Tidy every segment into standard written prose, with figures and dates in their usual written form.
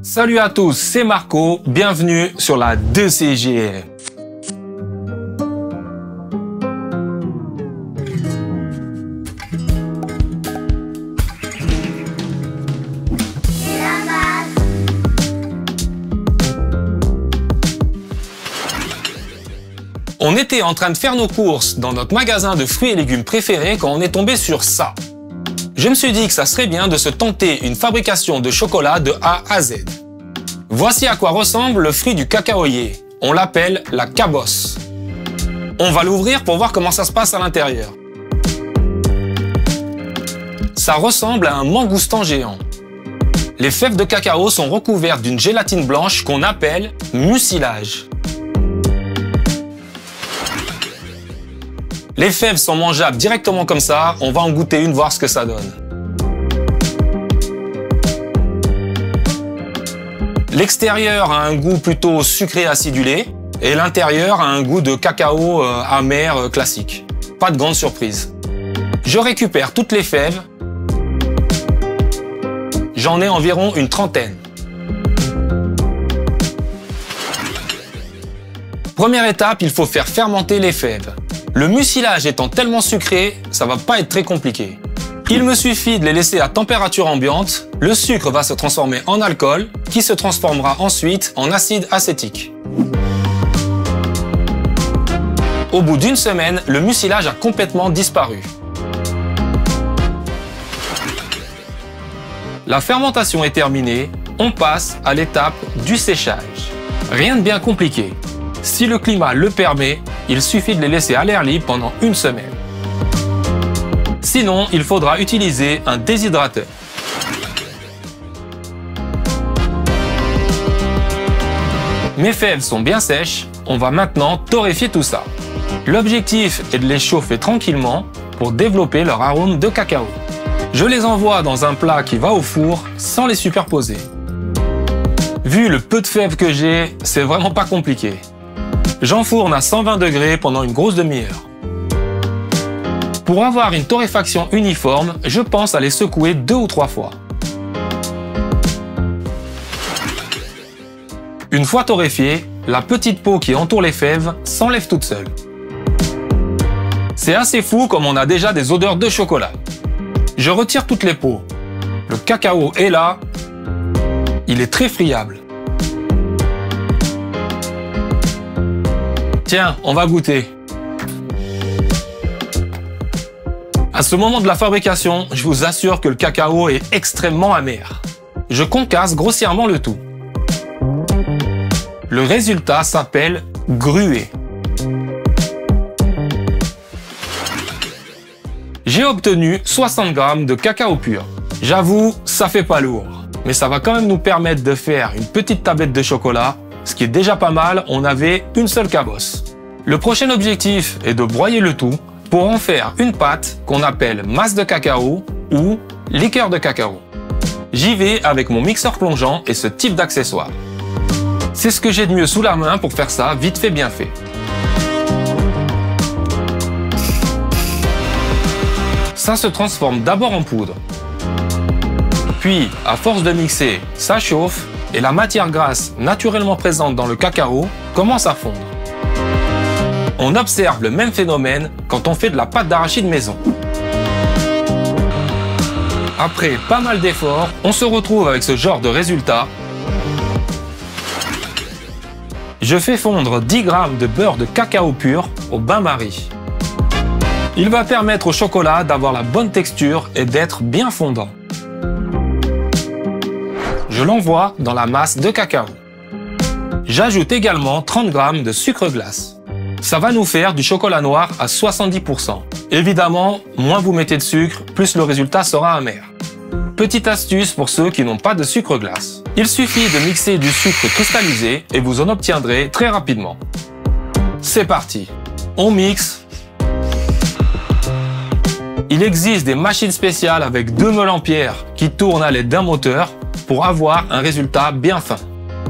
Salut à tous, c'est Marco, bienvenue sur la 2CGR. On était en train de faire nos courses dans notre magasin de fruits et légumes préférés quand on est tombé sur ça. Je me suis dit que ça serait bien de se tenter une fabrication de chocolat de A à Z. Voici à quoi ressemble le fruit du cacaoyer. On l'appelle la cabosse. On va l'ouvrir pour voir comment ça se passe à l'intérieur. Ça ressemble à un mangoustan géant. Les fèves de cacao sont recouvertes d'une gélatine blanche qu'on appelle mucilage. Les fèves sont mangeables directement comme ça, on va en goûter une, voir ce que ça donne. L'extérieur a un goût plutôt sucré acidulé et l'intérieur a un goût de cacao amer classique. Pas de grande surprise. Je récupère toutes les fèves. J'en ai environ une trentaine. Première étape, il faut faire fermenter les fèves. Le mucilage étant tellement sucré, ça va pas être très compliqué. Il me suffit de les laisser à température ambiante, le sucre va se transformer en alcool, qui se transformera ensuite en acide acétique. Au bout d'une semaine, le mucilage a complètement disparu. La fermentation est terminée, on passe à l'étape du séchage. Rien de bien compliqué. Si le climat le permet, il suffit de les laisser à l'air libre pendant une semaine. Sinon, il faudra utiliser un déshydrateur. Mes fèves sont bien sèches, on va maintenant torréfier tout ça. L'objectif est de les chauffer tranquillement pour développer leur arôme de cacao. Je les envoie dans un plat qui va au four sans les superposer. Vu le peu de fèves que j'ai, c'est vraiment pas compliqué. J'enfourne à 120 degrés pendant une grosse demi-heure. Pour avoir une torréfaction uniforme, je pense à les secouer 2 ou 3 fois. Une fois torréfiée, la petite peau qui entoure les fèves s'enlève toute seule. C'est assez fou comme on a déjà des odeurs de chocolat. Je retire toutes les peaux. Le cacao est là. Il est très friable. Tiens, on va goûter. À ce moment de la fabrication, je vous assure que le cacao est extrêmement amer. Je concasse grossièrement le tout. Le résultat s'appelle grué. J'ai obtenu 60 g de cacao pur. J'avoue, ça fait pas lourd, mais ça va quand même nous permettre de faire une petite tablette de chocolat. Ce qui est déjà pas mal, on avait une seule cabosse. Le prochain objectif est de broyer le tout pour en faire une pâte qu'on appelle masse de cacao ou liqueur de cacao. J'y vais avec mon mixeur plongeant et ce type d'accessoire. C'est ce que j'ai de mieux sous la main pour faire ça vite fait bien fait. Ça se transforme d'abord en poudre. Puis, à force de mixer, ça chauffe et la matière grasse naturellement présente dans le cacao commence à fondre. On observe le même phénomène quand on fait de la pâte d'arachide maison. Après pas mal d'efforts, on se retrouve avec ce genre de résultat. Je fais fondre 10 g de beurre de cacao pur au bain-marie. Il va permettre au chocolat d'avoir la bonne texture et d'être bien fondant. Je l'envoie dans la masse de cacao. J'ajoute également 30 g de sucre glace. Ça va nous faire du chocolat noir à 70%. Évidemment, moins vous mettez de sucre, plus le résultat sera amer. Petite astuce pour ceux qui n'ont pas de sucre glace. Il suffit de mixer du sucre cristallisé et vous en obtiendrez très rapidement. C'est parti. On mixe. Il existe des machines spéciales avec 2 meules en pierre qui tournent à l'aide d'un moteur pour avoir un résultat bien fin.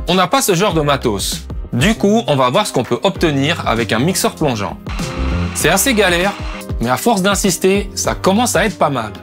On n'a pas ce genre de matos. Du coup, on va voir ce qu'on peut obtenir avec un mixeur plongeant. C'est assez galère, mais à force d'insister, ça commence à être pas mal.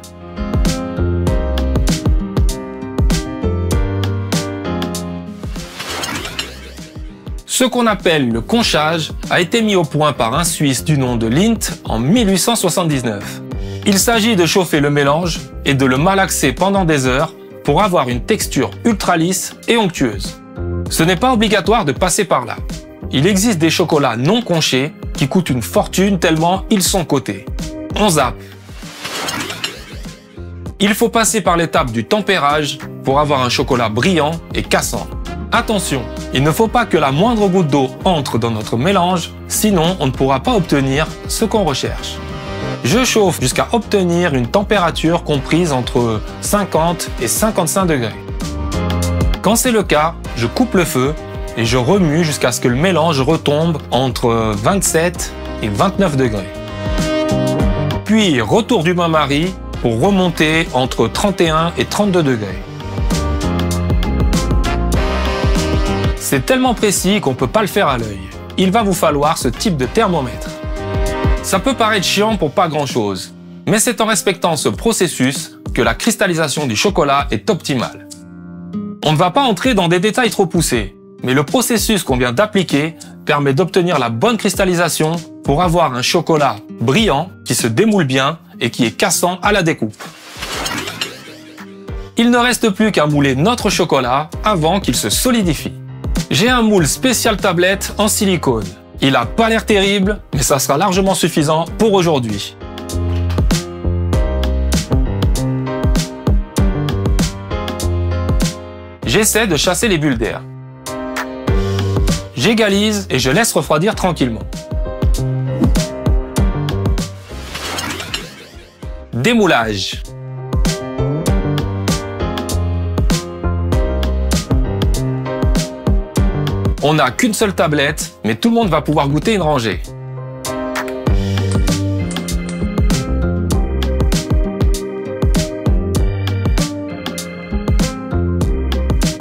Ce qu'on appelle le conchage a été mis au point par un Suisse du nom de Lindt en 1879. Il s'agit de chauffer le mélange et de le malaxer pendant des heures pour avoir une texture ultra lisse et onctueuse. Ce n'est pas obligatoire de passer par là. Il existe des chocolats non conchés qui coûtent une fortune tellement ils sont cotés. On zappe. Il faut passer par l'étape du tempérage pour avoir un chocolat brillant et cassant. Attention, il ne faut pas que la moindre goutte d'eau entre dans notre mélange, sinon on ne pourra pas obtenir ce qu'on recherche. Je chauffe jusqu'à obtenir une température comprise entre 50 et 55 degrés. Quand c'est le cas, je coupe le feu et je remue jusqu'à ce que le mélange retombe entre 27 et 29 degrés. Puis retour du bain-marie pour remonter entre 31 et 32 degrés. C'est tellement précis qu'on ne peut pas le faire à l'œil. Il va vous falloir ce type de thermomètre. Ça peut paraître chiant pour pas grand-chose, mais c'est en respectant ce processus que la cristallisation du chocolat est optimale. On ne va pas entrer dans des détails trop poussés, mais le processus qu'on vient d'appliquer permet d'obtenir la bonne cristallisation pour avoir un chocolat brillant qui se démoule bien et qui est cassant à la découpe. Il ne reste plus qu'à mouler notre chocolat avant qu'il se solidifie. J'ai un moule spécial tablette en silicone. Il n'a pas l'air terrible, mais ça sera largement suffisant pour aujourd'hui. J'essaie de chasser les bulles d'air. J'égalise et je laisse refroidir tranquillement. Démoulage. On n'a qu'une seule tablette, mais tout le monde va pouvoir goûter une rangée.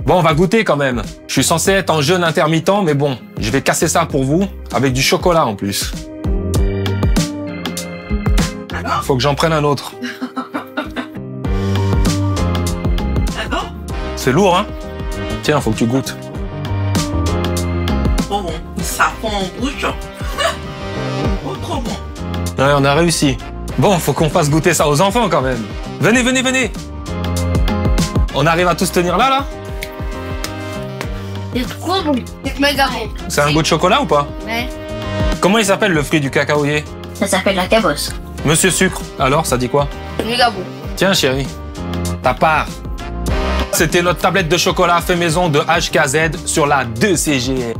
Bon, on va goûter quand même. Je suis censé être en jeûne intermittent, mais bon, je vais casser ça pour vous, avec du chocolat en plus. Faut que j'en prenne un autre. C'est lourd, hein? Tiens, faut que tu goûtes. Trop bon. Ça prend en bouche. Oh, trop bon. Ouais, on a réussi. Bon, faut qu'on fasse goûter ça aux enfants quand même. Venez, venez, venez. On arrive à tous tenir là, là? C'est trop bon. C'est méga bon. C'est un goût de chocolat ou pas? Ouais. Comment il s'appelle le fruit du cacaoyer? Ça s'appelle la cabosse. Monsieur Sucre. Alors, ça dit quoi? Méga bon. Tiens, chérie. Ta part. C'était notre tablette de chocolat fait maison de HKZ sur la 2CGR.